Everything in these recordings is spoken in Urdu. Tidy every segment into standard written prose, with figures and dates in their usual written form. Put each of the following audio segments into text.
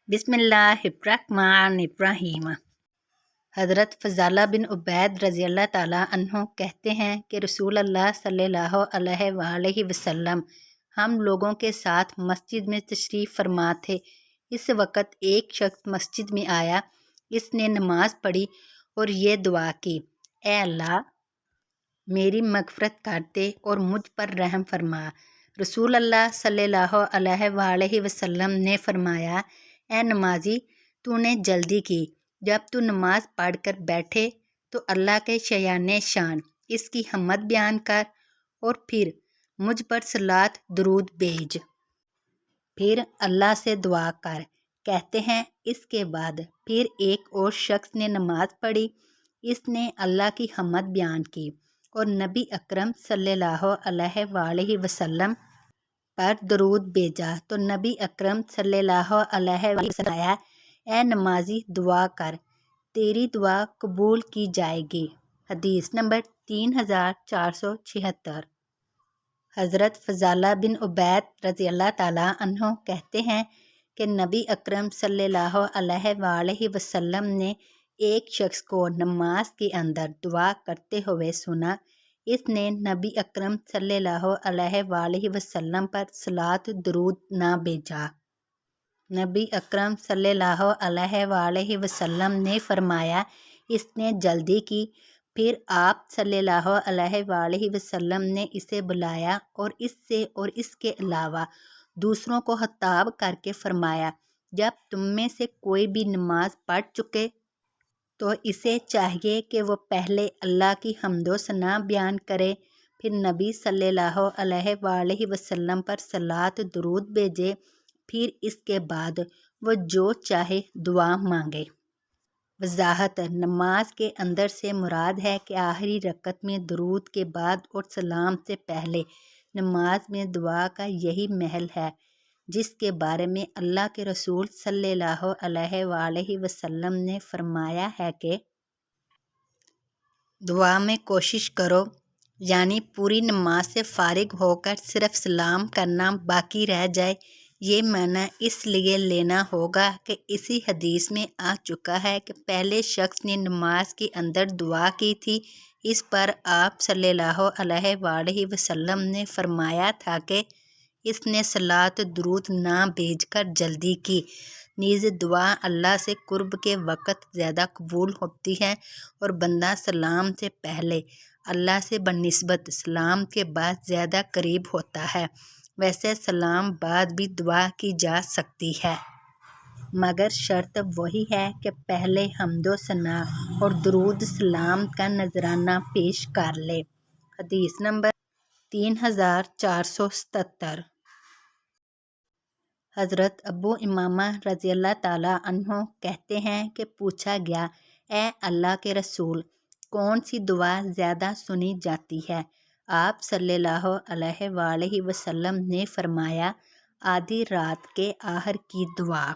بسم اللہ الرحمن الرحیم۔ حضرت فضالہ بن عبید رضی اللہ تعالیٰ عنہ کہتے ہیں کہ رسول اللہ صلی اللہ علیہ وآلہ وسلم ہم لوگوں کے ساتھ مسجد میں تشریف فرما تھے۔ اس وقت ایک شخص مسجد میں آیا، اس نے نماز پڑھی اور یہ دعا کی، اے اللہ میری مغفرت کر دے اور مجھ پر رحم فرما۔ رسول اللہ صلی اللہ علیہ وآلہ وسلم نے فرمایا، اے نمازی تو نے جلدی کی، جب تو نماز پڑھ کر بیٹھے تو اللہ کے شایان شان اس کی حمد بیان کر اور پھر مجھ پر صلاۃ درود بھیج، پھر اللہ سے دعا کر۔ کہتے ہیں اس کے بعد پھر ایک اور شخص نے نماز پڑھی، اس نے اللہ کی حمد بیان کی اور نبی اکرم صلی اللہ علیہ وآلہ وسلم پر درود بھیجا تو نبی اکرم صلی اللہ علیہ وآلہ وسلم آیا، اے نمازی دعا کر، تیری دعا قبول کی جائے گی۔ حدیث نمبر 3476۔ حضرت فضالہ بن عبید رضی اللہ تعالیٰ عنہ کہتے ہیں کہ نبی اکرم صلی اللہ علیہ وآلہ وسلم نے ایک شخص کو نماز کے اندر دعا کرتے ہوئے سنا، اس نے نبی اکرم صلی اللہ علیہ وآلہ وسلم پر صلاۃ درود نہ بھیجا۔ نبی اکرم صلی اللہ علیہ وآلہ وسلم نے فرمایا، اس نے جلدی کی۔ پھر آپ صلی اللہ علیہ وآلہ وسلم نے اسے بلایا اور اس سے اور اس کے علاوہ دوسروں کو خطاب کر کے فرمایا، جب تم میں سے کوئی بھی نماز پڑھ چکے تو اسے چاہیے کہ وہ پہلے اللہ کی حمد و ثنا بیان کرے، پھر نبی صلی اللہ علیہ وآلہ وسلم پر صلاۃ درود بھیجے، پھر اس کے بعد وہ جو چاہے دعا مانگے۔ وضاحت: نماز کے اندر سے مراد ہے کہ آخری رکعت میں درود کے بعد اور سلام سے پہلے نماز میں دعا کا یہی محل ہے، جس کے بارے میں اللہ کے رسول صلی اللہ علیہ وآلہ وسلم نے فرمایا ہے کہ دعا میں کوشش کرو، یعنی پوری نماز سے فارغ ہو کر صرف سلام کرنا باقی رہ جائے۔ یہ معنی اس لیے لینا ہوگا کہ اسی حدیث میں آ چکا ہے کہ پہلے شخص نے نماز کے اندر دعا کی تھی، اس پر آپ صلی اللہ علیہ وآلہ وسلم نے فرمایا تھا کہ اس نے صلاۃ درود نہ بھیج کر جلدی کی۔ نیز دعا اللہ سے قرب کے وقت زیادہ قبول ہوتی ہے اور بندہ سلام سے پہلے اللہ سے بنسبت سلام کے بعد زیادہ قریب ہوتا ہے۔ ویسے سلام بعد بھی دعا کی جا سکتی ہے، مگر شرط وہی ہے کہ پہلے حمد و ثنا اور درود سلام کا نذرانہ پیش کر لے۔ حدیث نمبر 3477۔ حضرت ابو امامہ رضی اللہ تعالیٰ عنہ کہتے ہیں کہ پوچھا گیا، اے اللہ کے رسول، کون سی دعا زیادہ سنی جاتی ہے؟ آپ صلی اللہ علیہ وآلہ وسلم نے فرمایا، آدھی رات کے آخر کی دعا،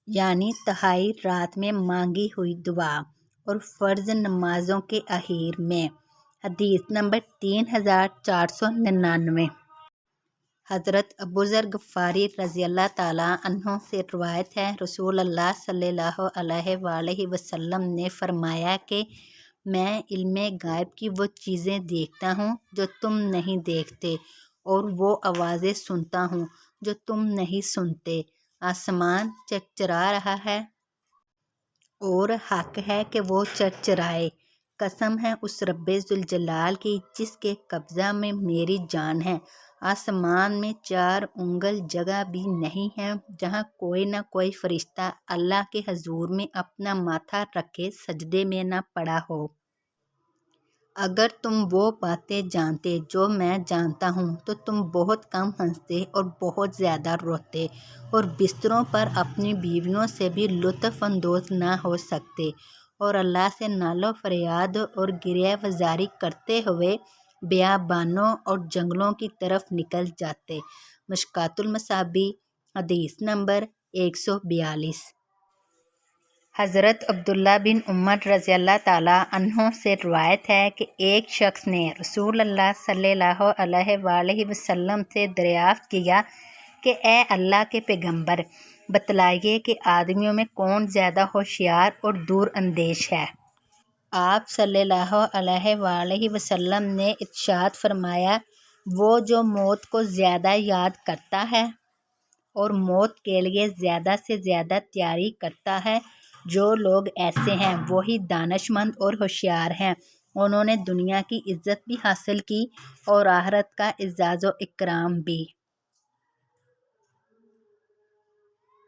یعنی تہائی رات میں مانگی ہوئی دعا، اور فرض نمازوں کے اخیر میں۔ حدیث نمبر 3499۔ حضرت ابوذر غفاری رضی اللہ تعالیٰ عنہ سے روایت ہے، رسول اللہ صلی اللہ علیہ وآلہ وسلم نے فرمایا کہ میں علم غیب کی وہ چیزیں دیکھتا ہوں جو تم نہیں دیکھتے، اور وہ آوازیں سنتا ہوں جو تم نہیں سنتے۔ آسمان چرچرا رہا ہے اور حق ہے کہ وہ چرچرائے۔ قسم ہے اس رب ذوالجلال کی جس کے قبضہ میں میری جان ہے، آسمان میں 4 انگل جگہ بھی نہیں ہے جہاں کوئی نہ کوئی فرشتہ اللہ کے حضور میں اپنا ماتھا رکھے سجدے میں نہ پڑا ہو۔ اگر تم وہ باتیں جانتے جو میں جانتا ہوں تو تم بہت کم ہنستے اور بہت زیادہ روتے، اور بستروں پر اپنی بیویوں سے بھی لطف اندوز نہ ہو سکتے، اور اللہ سے نال و فریاد اور گریہ وزاری کرتے ہوئے بیابانوں اور جنگلوں کی طرف نکل جاتے۔ مشکوٰۃ المصابیح۔ حدیث نمبر 142۔ حضرت عبداللہ بن عمر رضی اللہ تعالیٰ عنہ سے روایت ہے کہ ایک شخص نے رسول اللہ صلی اللہ علیہ وآلہ وسلم سے دریافت کیا، کہ اے اللہ کے پیغمبر، بتلائیے کہ آدمیوں میں کون زیادہ ہوشیار اور دور اندیش ہے۔ آپ صلی اللہ علیہ وآلہ وسلم نے ارشاد فرمایا، وہ جو موت کو زیادہ یاد کرتا ہے اور موت کے لیے زیادہ سے زیادہ تیاری کرتا ہے، جو لوگ ایسے ہیں وہی دانش مند اور ہوشیار ہیں۔ انہوں نے دنیا کی عزت بھی حاصل کی اور آخرت کا اعزاز و اکرام بھی۔